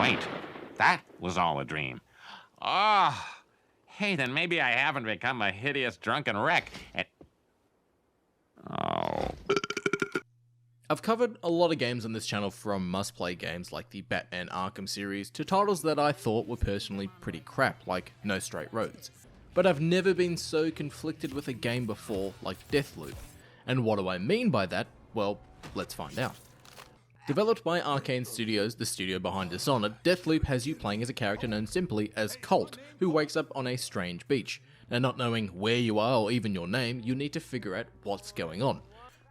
Wait, that was all a dream. Oh, hey, then maybe I haven't become a hideous drunken wreck. Oh. I've covered a lot of games on this channel, from must-play games like the Batman Arkham series to titles that I thought were personally pretty crap, like No Straight Roads. But I've never been so conflicted with a game before like Deathloop. And what do I mean by that? Well, let's find out. Developed by Arcane Studios, the studio behind Dishonored, Deathloop has you playing as a character known simply as Colt, who wakes up on a strange beach. Now, not knowing where you are or even your name, you need to figure out what's going on.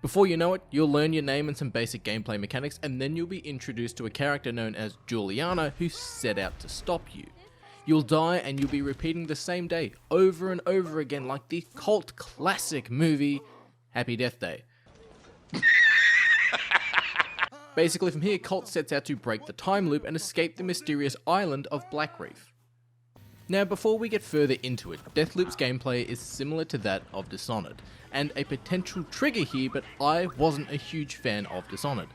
Before you know it, you'll learn your name and some basic gameplay mechanics, and then you'll be introduced to a character known as Juliana who set out to stop you. You'll die and you'll be repeating the same day over and over again like the cult classic movie Happy Death Day. Basically from here, Colt sets out to break the time loop and escape the mysterious island of Blackreef. Now, before we get further into it, Deathloop's gameplay is similar to that of Dishonored, and a potential trigger here, but I wasn't a huge fan of Dishonored.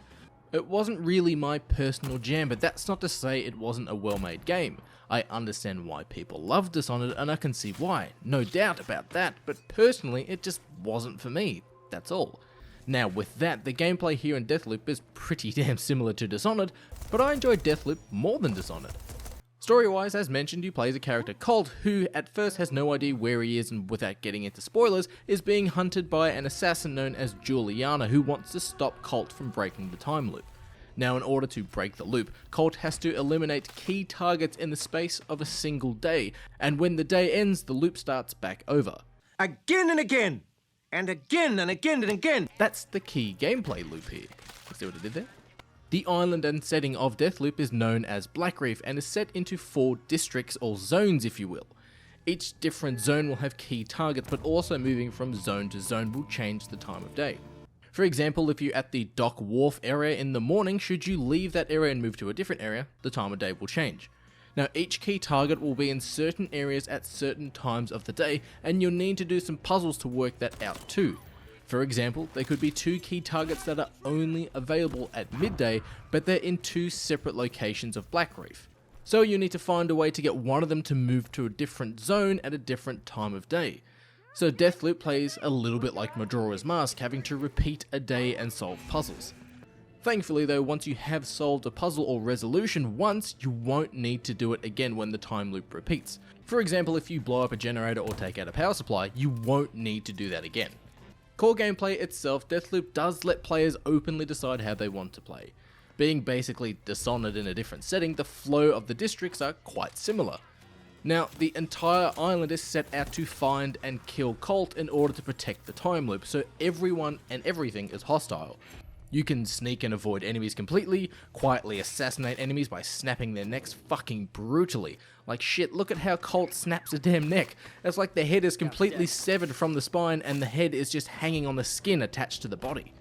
It wasn't really my personal jam, but that's not to say it wasn't a well-made game. I understand why people love Dishonored, and I can see why, no doubt about that, but personally it just wasn't for me, that's all. Now with that, the gameplay here in Deathloop is pretty damn similar to Dishonored, but I enjoyed Deathloop more than Dishonored. Story-wise, as mentioned, you play as a character Colt, who at first has no idea where he is, and without getting into spoilers, is being hunted by an assassin known as Juliana, who wants to stop Colt from breaking the time loop. Now, in order to break the loop, Colt has to eliminate key targets in the space of a single day, and when the day ends, the loop starts back over. Again and again! And again and again and again! That's the key gameplay loop here. See what I did there? The island and setting of Deathloop is known as Blackreef and is set into 4 districts, or zones if you will. Each different zone will have key targets, but also moving from zone to zone will change the time of day. For example, if you're at the Dock Wharf area in the morning, should you leave that area and move to a different area, the time of day will change. Now, each key target will be in certain areas at certain times of the day, and you'll need to do some puzzles to work that out too. For example, there could be 2 key targets that are only available at midday, but they're in 2 separate locations of Blackreef. So you need to find a way to get one of them to move to a different zone at a different time of day. So Deathloop plays a little bit like Majora's Mask, having to repeat a day and solve puzzles. Thankfully though, once you have solved a puzzle or resolution once, you won't need to do it again when the time loop repeats. For example, if you blow up a generator or take out a power supply, you won't need to do that again. Core gameplay itself, Deathloop does let players openly decide how they want to play. Being basically Dishonored in a different setting, the flow of the districts are quite similar. Now, the entire island is set out to find and kill Colt in order to protect the time loop, so everyone and everything is hostile. You can sneak and avoid enemies completely, quietly assassinate enemies by snapping their necks fucking brutally. Like shit, look at how Colt snaps a damn neck. It's like the head is completely severed from the spine and the head is just hanging on the skin attached to the body.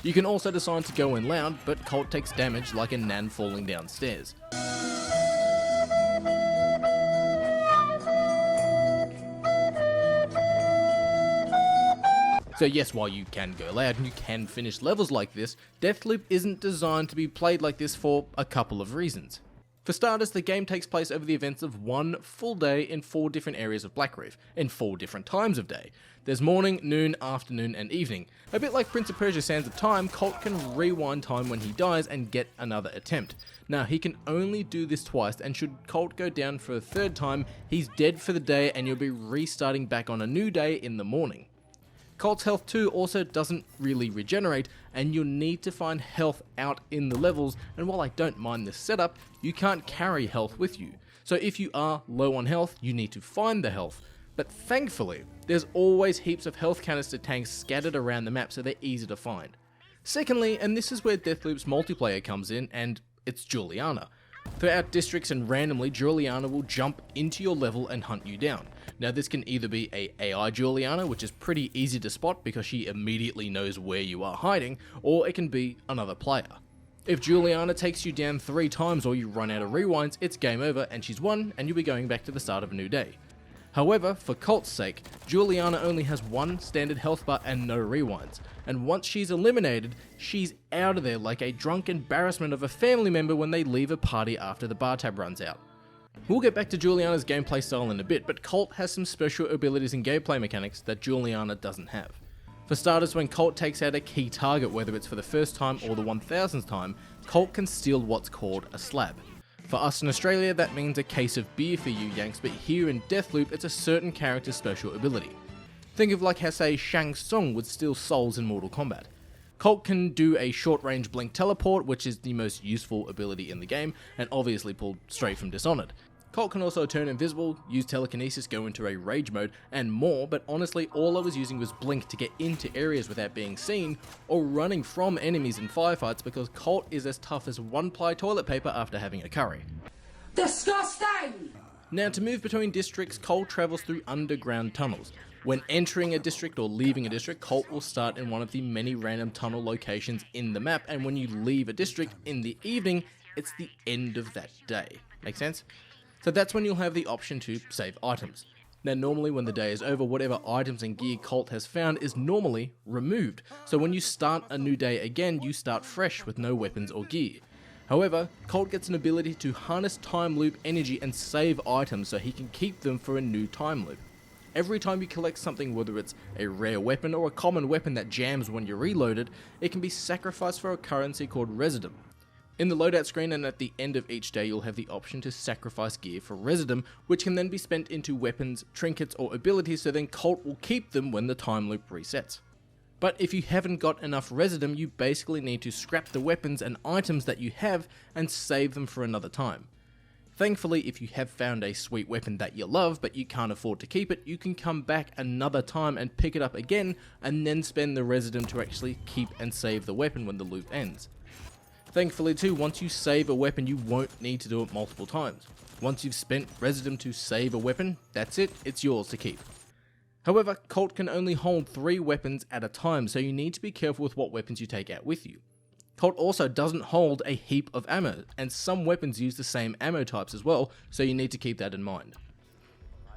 You can also decide to go in loud, but Colt takes damage like a nan falling downstairs. So yes, while you can go loud and you can finish levels like this, Deathloop isn't designed to be played like this for a couple of reasons. For starters, the game takes place over the events of 1 full day in 4 different areas of Blackreef, in 4 different times of day. There's morning, noon, afternoon, and evening. A bit like Prince of Persia Sands of Time, Colt can rewind time when he dies and get another attempt. Now, he can only do this twice, and should Colt go down for a 3rd time, he's dead for the day and you'll be restarting back on a new day in the morning. Colt's health too also doesn't really regenerate, and you'll need to find health out in the levels, and while I don't mind this setup, you can't carry health with you. So if you are low on health, you need to find the health. But thankfully, there's always heaps of health canister tanks scattered around the map, so they're easy to find. Secondly, and this is where Deathloop's multiplayer comes in, and it's Juliana. Throughout districts and randomly, Juliana will jump into your level and hunt you down. Now this can either be a AI Juliana, which is pretty easy to spot because she immediately knows where you are hiding, or it can be another player. If Juliana takes you down 3 times or you run out of rewinds, it's game over and she's won and you'll be going back to the start of a new day. However, for Colt's sake, Juliana only has one standard health bar and no rewinds, and once she's eliminated, she's out of there like a drunk embarrassment of a family member when they leave a party after the bar tab runs out. We'll get back to Juliana's gameplay style in a bit, but Colt has some special abilities and gameplay mechanics that Juliana doesn't have. For starters, when Colt takes out a key target, whether it's for the first time or the 1000th time, Colt can steal what's called a slab. For us in Australia, that means a case of beer for you Yanks, but here in Deathloop, it's a certain character's special ability. Think of like how, say, Shang Tsung would steal souls in Mortal Kombat. Colt can do a short-range blink teleport, which is the most useful ability in the game, and obviously pulled straight from Dishonored. Colt can also turn invisible, use telekinesis, go into a rage mode, and more, but honestly all I was using was blink to get into areas without being seen, or running from enemies in firefights because Colt is as tough as one-ply toilet paper after having a curry. Disgusting! Now, to move between districts, Colt travels through underground tunnels. When entering a district or leaving a district, Colt will start in one of the many random tunnel locations in the map, and when you leave a district in the evening, it's the end of that day. Make sense? So that's when you'll have the option to save items. Now normally when the day is over, whatever items and gear Colt has found is normally removed. So when you start a new day again, you start fresh with no weapons or gear. However, Colt gets an ability to harness time loop energy and save items so he can keep them for a new time loop. Every time you collect something, whether it's a rare weapon or a common weapon that jams when you're reloaded, it can be sacrificed for a currency called Residum. In the loadout screen and at the end of each day, you'll have the option to sacrifice gear for Residum, which can then be spent into weapons, trinkets or abilities, so then Colt will keep them when the time loop resets. But if you haven't got enough Residum, you basically need to scrap the weapons and items that you have and save them for another time. Thankfully, if you have found a sweet weapon that you love but you can't afford to keep it, you can come back another time and pick it up again and then spend the Residum to actually keep and save the weapon when the loop ends. Thankfully too, once you save a weapon, you won't need to do it multiple times. Once you've spent Residum to save a weapon, that's it, it's yours to keep. However, Colt can only hold 3 weapons at a time, so you need to be careful with what weapons you take out with you. Colt also doesn't hold a heap of ammo, and some weapons use the same ammo types as well, so you need to keep that in mind.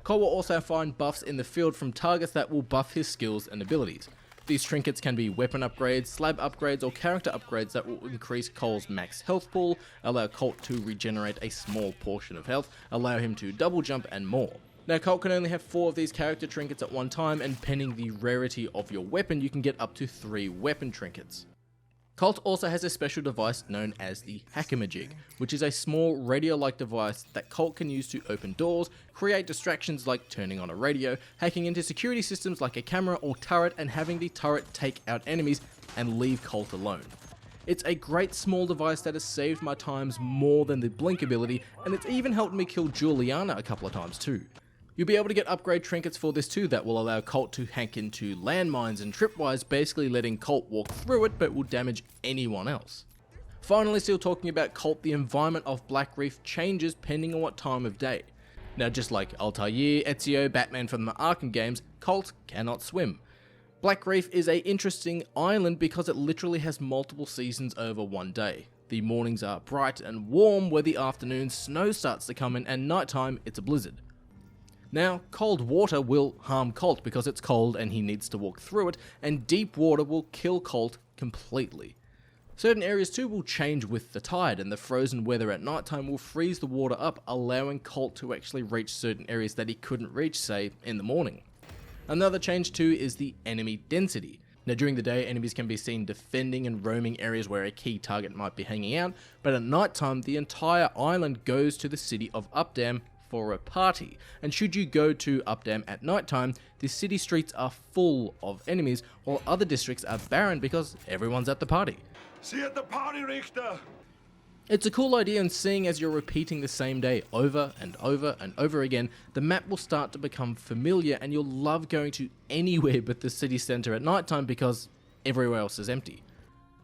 Colt will also find buffs in the field from targets that will buff his skills and abilities. These trinkets can be weapon upgrades, slab upgrades, or character upgrades that will increase Colt's max health pool, allow Colt to regenerate a small portion of health, allow him to double jump, and more. Now, Colt can only have 4 of these character trinkets at one time, and pending the rarity of your weapon, you can get up to 3 weapon trinkets. Colt also has a special device known as the Hackamajig, which is a small radio-like device that Colt can use to open doors, create distractions like turning on a radio, hacking into security systems like a camera or turret, and having the turret take out enemies and leave Colt alone. It's a great small device that has saved my times more than the blink ability, and it's even helped me kill Juliana a couple of times too. You'll be able to get upgrade trinkets for this too that will allow Colt to hack into landmines and tripwires, basically letting Colt walk through it but will damage anyone else. Finally, still talking about Colt, the environment of Black Reef changes depending on what time of day. Now, just like Altair, Ezio, Batman from the Arkham games, Colt cannot swim. Black Reef is an interesting island because it literally has multiple seasons over one day. The mornings are bright and warm, where the afternoon snow starts to come in, and nighttime it's a blizzard. Now, cold water will harm Colt because it's cold and he needs to walk through it, and deep water will kill Colt completely. Certain areas too will change with the tide, and the frozen weather at nighttime will freeze the water up, allowing Colt to actually reach certain areas that he couldn't reach, say, in the morning. Another change too is the enemy density. Now, during the day, enemies can be seen defending and roaming areas where a key target might be hanging out, but at nighttime, the entire island goes to the city of Updam for a party, and should you go to Updam at nighttime, the city streets are full of enemies, while other districts are barren because everyone's at the party. See at the party, Richter! It's a cool idea, and seeing as you're repeating the same day over and over and over again, the map will start to become familiar and you'll love going to anywhere but the city centre at nighttime because everywhere else is empty.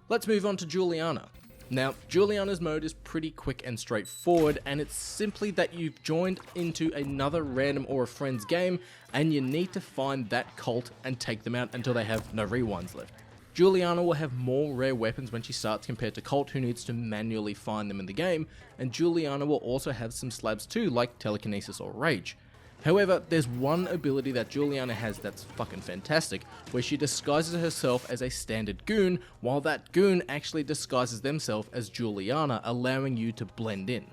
Let's move on to Juliana. Now, Juliana's mode is pretty quick and straightforward, and it's simply that you've joined into another random or a friend's game, and you need to find that Colt and take them out until they have no rewinds left. Juliana will have more rare weapons when she starts compared to Colt, who needs to manually find them in the game, and Juliana will also have some slabs too, like telekinesis or rage. However, there's one ability that Juliana has that's fucking fantastic, where she disguises herself as a standard goon, while that goon actually disguises themselves as Juliana, allowing you to blend in.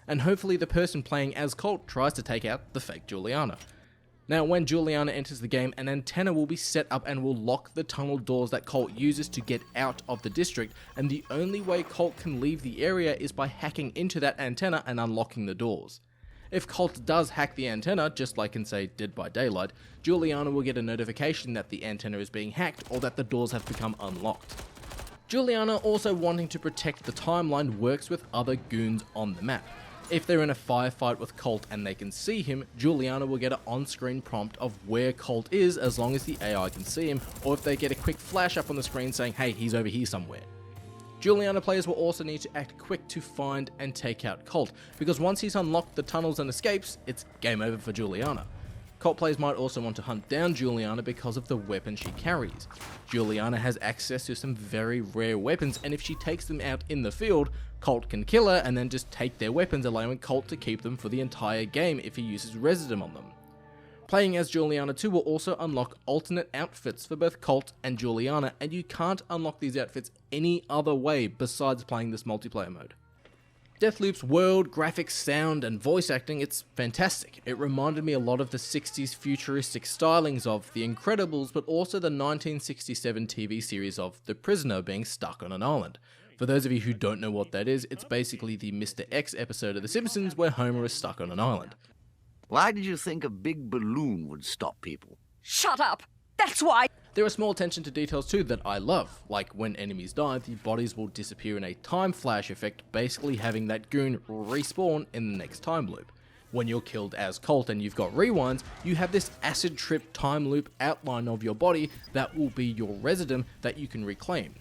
And hopefully the person playing as Colt tries to take out the fake Juliana. Now, when Juliana enters the game, an antenna will be set up and will lock the tunnel doors that Colt uses to get out of the district, and the only way Colt can leave the area is by hacking into that antenna and unlocking the doors. If Colt does hack the antenna, just like in say Dead by Daylight, Juliana will get a notification that the antenna is being hacked or that the doors have become unlocked. Juliana, also wanting to protect the timeline, works with other goons on the map. If they're in a firefight with Colt and they can see him, Juliana will get an on-screen prompt of where Colt is as long as the AI can see him, or if they get a quick flash up on the screen saying, hey, he's over here somewhere. Juliana players will also need to act quick to find and take out Colt, because once he's unlocked the tunnels and escapes, it's game over for Juliana. Colt players might also want to hunt down Juliana because of the weapon she carries. Juliana has access to some very rare weapons, and if she takes them out in the field, Colt can kill her and then just take their weapons, allowing Colt to keep them for the entire game if he uses Residum on them. Playing as Juliana 2 will also unlock alternate outfits for both Colt and Juliana, and you can't unlock these outfits any other way besides playing this multiplayer mode. Deathloop's world, graphics, sound, and voice acting, it's fantastic. It reminded me a lot of the 60s futuristic stylings of The Incredibles, but also the 1967 TV series of The Prisoner being stuck on an island. For those of you who don't know what that is, it's basically the Mr. X episode of The Simpsons where Homer is stuck on an island. Why did you think a big balloon would stop people? Shut up! That's why! There are small attention to details too that I love, like when enemies die, the bodies will disappear in a time flash effect, basically having that goon respawn in the next time loop. When you're killed as Colt and you've got rewinds, you have this acid trip time loop outline of your body that will be your Residum that you can reclaim.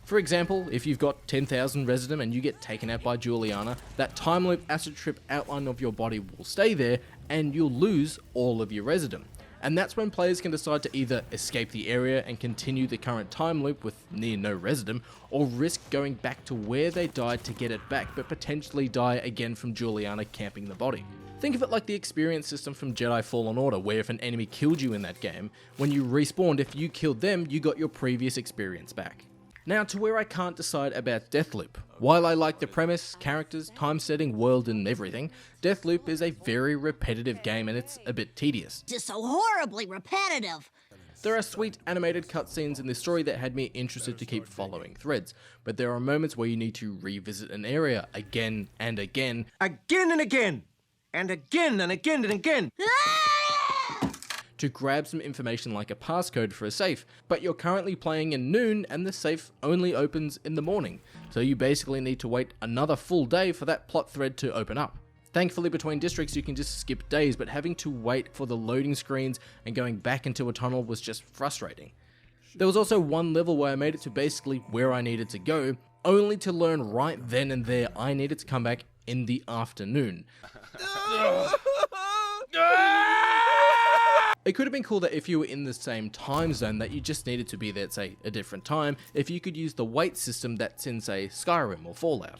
For example, if you've got 10,000 Residum and you get taken out by Juliana, that time loop acid trip outline of your body will stay there and you'll lose all of your Residum. And that's when players can decide to either escape the area and continue the current time loop with near no Residum, or risk going back to where they died to get it back, but potentially die again from Juliana camping the body. Think of it like the experience system from Jedi Fallen Order, where if an enemy killed you in that game, when you respawned, if you killed them, you got your previous experience back. Now to where I can't decide about Deathloop. While I like the premise, characters, time setting, world and everything, Deathloop is a very repetitive game and it's a bit tedious. Just so horribly repetitive. There are sweet animated cutscenes in this story that had me interested to keep following threads, but there are moments where you need to revisit an area again and again. Again and again. And again and again and again. To grab some information like a passcode for a safe, but you're currently playing in noon and the safe only opens in the morning, so you basically need to wait another full day for that plot thread to open up. Thankfully between districts you can just skip days, but having to wait for the loading screens and going back into a tunnel was just frustrating. There was also one level where I made it to basically where I needed to go, only to learn right then and there I needed to come back in the afternoon. It could have been cool that if you were in the same time zone that you just needed to be there at, say, a different time, if you could use the wait system that's in, say, Skyrim or Fallout.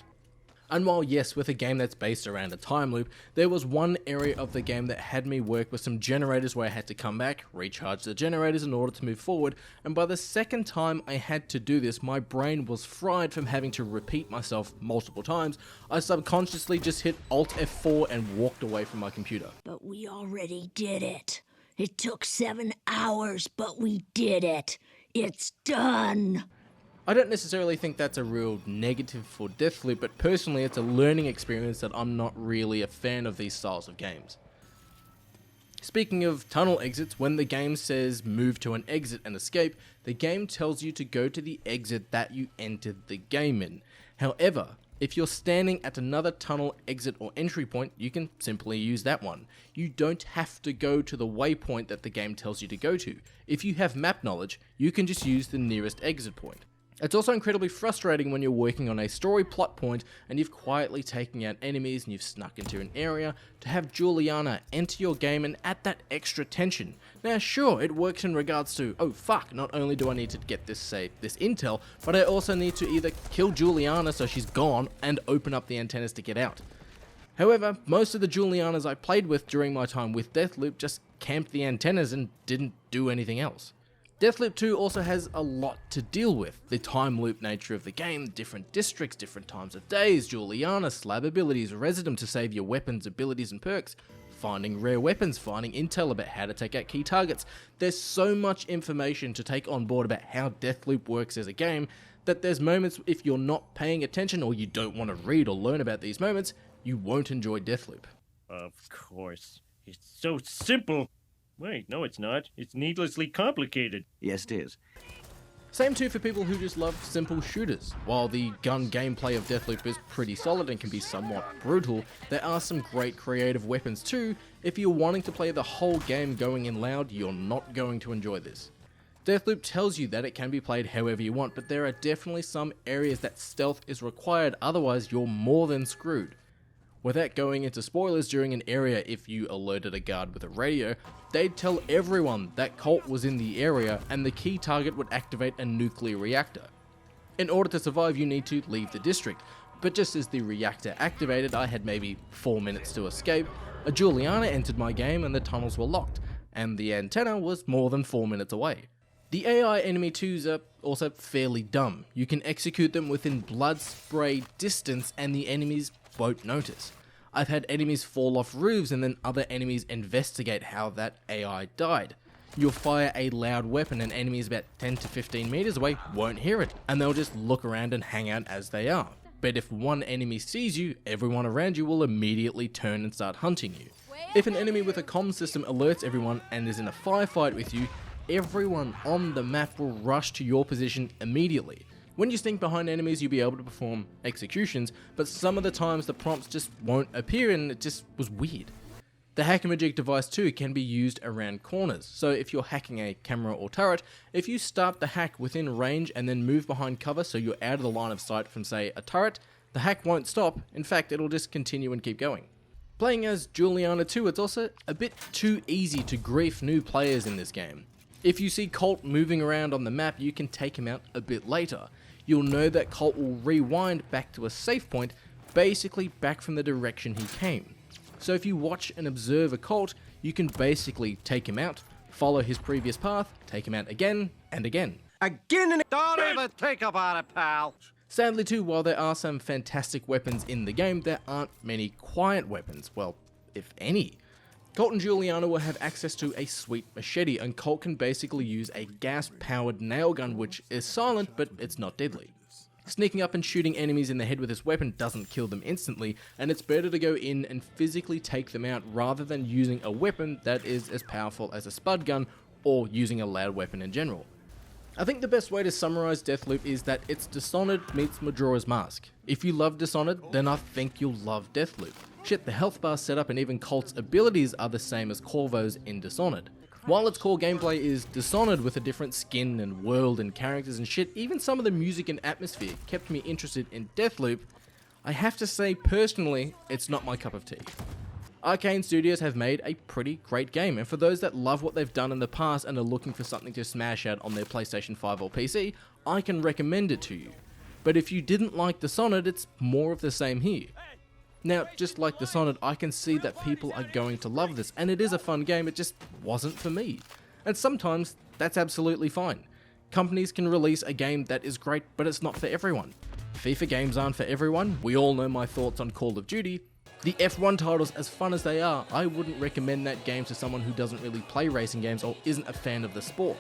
And while yes, with a game that's based around a time loop, there was one area of the game that had me work with some generators where I had to come back, recharge the generators in order to move forward, and by the second time I had to do this, my brain was fried from having to repeat myself multiple times. I subconsciously just hit Alt F4 and walked away from my computer. But we already did it. It took 7 hours, but we did it. It's done. I don't necessarily think that's a real negative for Deathloop, but personally it's a learning experience that I'm not really a fan of these styles of games. Speaking of tunnel exits, when the game says move to an exit and escape, the game tells you to go to the exit that you entered the game in. However, if you're standing at another tunnel exit or entry point, you can simply use that one. You don't have to go to the waypoint that the game tells you to go to. If you have map knowledge, you can just use the nearest exit point. It's also incredibly frustrating when you're working on a story plot point and you've quietly taken out enemies and you've snuck into an area to have Juliana enter your game and add that extra tension. Now sure, it works in regards to, oh fuck, not only do I need to get this intel, but I also need to either kill Juliana so she's gone and open up the antennas to get out. However, most of the Julianas I played with during my time with Deathloop just camped the antennas and didn't do anything else. Deathloop 2 also has a lot to deal with. The time loop nature of the game, different districts, different times of days, Juliana, slab abilities, resident to save your weapons, abilities and perks, finding rare weapons, finding intel about how to take out key targets. There's so much information to take on board about how Deathloop works as a game that there's moments if you're not paying attention or you don't want to read or learn about these moments, you won't enjoy Deathloop. Of course. It's so simple. Wait, no it's not. It's needlessly complicated. Yes, it is. Same too for people who just love simple shooters. While the gun gameplay of Deathloop is pretty solid and can be somewhat brutal, there are some great creative weapons too. If you're wanting to play the whole game going in loud, you're not going to enjoy this. Deathloop tells you that it can be played however you want, but there are definitely some areas that stealth is required, otherwise you're more than screwed. Without going into spoilers, during an area, if you alerted a guard with a radio, they'd tell everyone that Colt was in the area and the key target would activate a nuclear reactor. In order to survive, you need to leave the district, but just as the reactor activated, I had maybe 4 minutes to escape, a Juliana entered my game and the tunnels were locked, and the antenna was more than 4 minutes away. The AI enemy 2s are also fairly dumb. You can execute them within blood spray distance and the enemies won't notice. I've had enemies fall off roofs and then other enemies investigate how that AI died. You'll fire a loud weapon and enemies about 10 to 15 meters away won't hear it, and they'll just look around and hang out as they are. But if one enemy sees you, everyone around you will immediately turn and start hunting you. If an enemy with a comm system alerts everyone and is in a firefight with you, everyone on the map will rush to your position immediately. When you sneak behind enemies, you'll be able to perform executions, but some of the times the prompts just won't appear and it just was weird. The hack-a-magic device too can be used around corners, so if you're hacking a camera or turret, if you start the hack within range and then move behind cover so you're out of the line of sight from say a turret, the hack won't stop, in fact it'll just continue and keep going. Playing as Juliana 2, it's also a bit too easy to grief new players in this game. If you see Colt moving around on the map, you can take him out a bit later. You'll know that Colt will rewind back to a safe point, basically back from the direction he came. So if you watch and observe a Colt, you can basically take him out, follow his previous path, take him out again and again. Again and Don't even think about it, pal. Sadly too, while there are some fantastic weapons in the game, there aren't many quiet weapons, well, if any. Colt and Juliana will have access to a sweet machete, and Colt can basically use a gas-powered nail gun which is silent, but it's not deadly. Sneaking up and shooting enemies in the head with this weapon doesn't kill them instantly, and it's better to go in and physically take them out rather than using a weapon that is as powerful as a spud gun or using a loud weapon in general. I think the best way to summarize Deathloop is that it's Dishonored meets Majora's Mask. If you love Dishonored, then I think you'll love Deathloop. Shit, the health bar setup and even Colt's abilities are the same as Corvo's in Dishonored. While its core gameplay is Dishonored with a different skin and world and characters and shit, even some of the music and atmosphere kept me interested in Deathloop. I have to say personally, it's not my cup of tea. Arcane Studios have made a pretty great game, and for those that love what they've done in the past and are looking for something to smash out on their PlayStation 5 or PC, I can recommend it to you. But if you didn't like Dishonored, it's more of the same here. Now, just like Dishonored, I can see that people are going to love this, and it is a fun game, it just wasn't for me. And sometimes, that's absolutely fine. Companies can release a game that is great, but it's not for everyone. FIFA games aren't for everyone, we all know my thoughts on Call of Duty. The F1 titles, as fun as they are, I wouldn't recommend that game to someone who doesn't really play racing games or isn't a fan of the sport.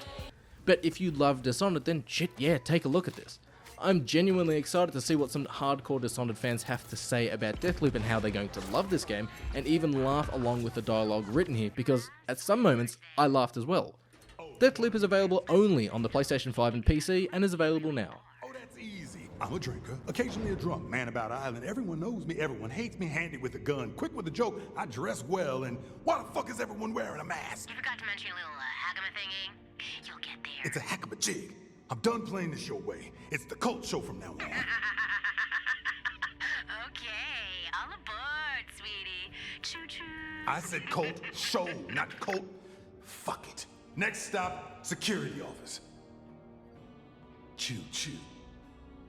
But if you love Dishonored, then shit yeah, take a look at this. I'm genuinely excited to see what some hardcore Dishonored fans have to say about Deathloop and how they're going to love this game, and even laugh along with the dialogue written here, because at some moments, I laughed as well. Deathloop is available only on the PlayStation 5 and PC, and is available now. Oh, that's easy. I'm a drinker, occasionally a drunk, man about island. Everyone knows me, everyone hates me, handy with a gun, quick with a joke, I dress well, and why the fuck is everyone wearing a mask? You forgot to mention your little hackama thingy. You'll get there. It's a heck of a jig. I'm done playing this your way. It's the cult show from now on. Okay, all aboard, sweetie. Choo-choo. I said cult show, not cult. Fuck it. Next stop, security office. Choo-choo.